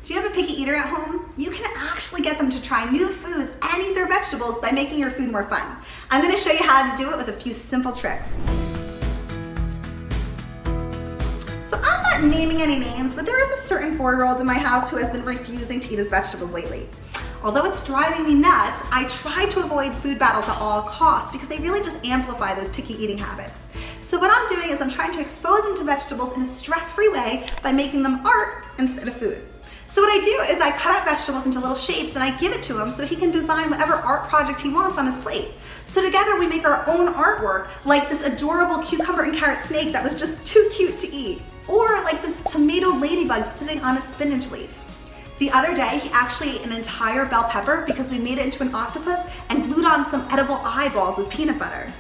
Do you have a picky eater at home? You can actually get them to try new foods and eat their vegetables by making your food more fun. I'm going to show you how to do it with a few simple tricks. So I'm not naming any names, but there is a certain 4-year-old in my house who has been refusing to eat his vegetables lately. Although it's driving me nuts, I try to avoid food battles at all costs because they really just amplify those picky eating habits. So what I'm doing is I'm trying to expose him to vegetables in a stress-free way by making them art instead of food. So what I do is I cut out vegetables into little shapes and I give it to him so he can design whatever art project he wants on his plate. So together we make our own artwork, like this adorable cucumber and carrot snake that was just too cute to eat, or like this tomato ladybug sitting on a spinach leaf. The other day, he actually ate an entire bell pepper because we made it into an octopus and glued on some edible eyeballs with peanut butter.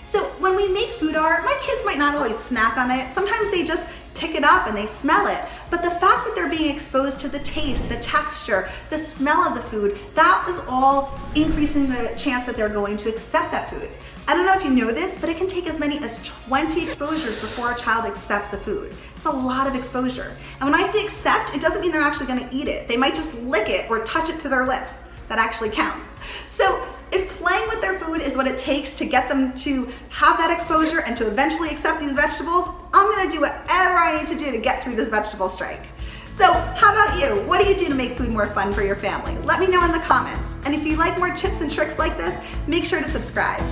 So when we make food art, my kids might not always snack on it. Sometimes they just pick it up and they smell it. But the fact that they're being exposed to the taste, the texture, the smell of the food, that is all increasing the chance that they're going to accept that food. I don't know if you know this, but it can take as many as 20 exposures before a child accepts a food. It's a lot of exposure. And when I say accept, it doesn't mean they're actually gonna eat it. They might just lick it or touch it to their lips. That actually counts. So if playing with their food is what it takes to get them to have that exposure and to eventually accept these vegetables, I'm gonna do whatever I need to do to get through this vegetable strike. So how about you? What do you do to make food more fun for your family? Let me know in the comments. And if you like more tips and tricks like this, make sure to subscribe.